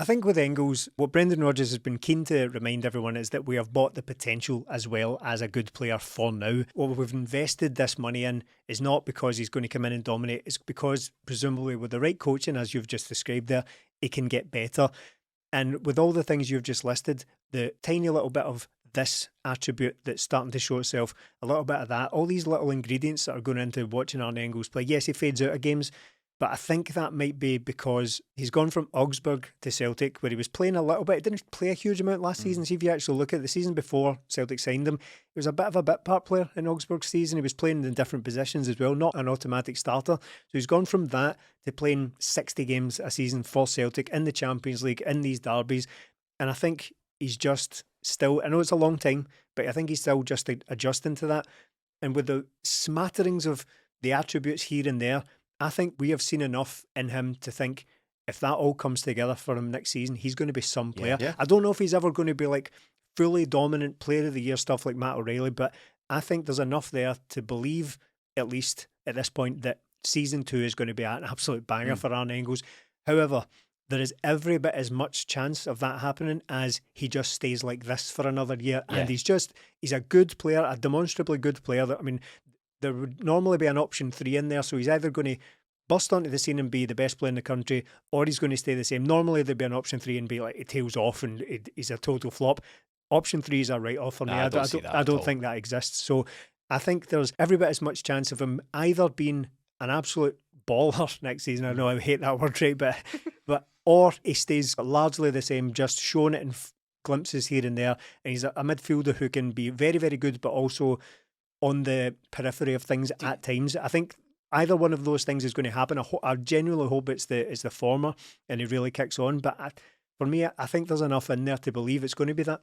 I think with Engels, what Brendan Rodgers has been keen to remind everyone is that we have bought the potential as well as a good player for now. What we've invested this money in is not because he's going to come in and dominate, it's because presumably with the right coaching, as you've just described there, it can get better. And with all the things you've just listed, the tiny little bit of this attribute that's starting to show itself, a little bit of that, all these little ingredients that are going into watching Arne Engels play. Yes, he fades out of games, but I think that might be because he's gone from Augsburg to Celtic, where he was playing a little bit. He didn't play a huge amount last season. See, if you actually look at the season before Celtic signed him, he was a bit of a bit part player in Augsburg's season. He was playing in different positions as well, not an automatic starter. So he's gone from that to playing 60 games a season for Celtic in the Champions League, in these derbies. And I think he's just still, I know it's a long time, but I think he's still just adjusting to that. And with the smatterings of the attributes here and there, I think we have seen enough in him to think if that all comes together for him next season, he's going to be some player. Yeah. I don't know if he's ever going to be like fully dominant player of the year stuff like Matt O'Reilly, but I think there's enough there to believe, at least at this point, that season 2 is going to be an absolute banger for Arne Engels. However, there is every bit as much chance of that happening as he just stays like this for another year. Yeah. And he's a good player, a demonstrably good player. I mean, there would normally be an option 3 in there, so he's either going to burst onto the scene and be the best player in the country, or he's going to stay the same. Normally there'd be an option 3 and be like, it tails off and he's a total flop. Option 3 is a write-off for me. I don't think that exists. So I think there's every bit as much chance of him either being an absolute baller next season. I know I hate that word, right? But or he stays largely the same, just showing it in glimpses here and there. And he's a midfielder who can be very, very good, but also on the periphery of things at times. I think either one of those things is going to happen. I genuinely hope it's the former and he really kicks on. But for me, I think there's enough in there to believe it's going to be that.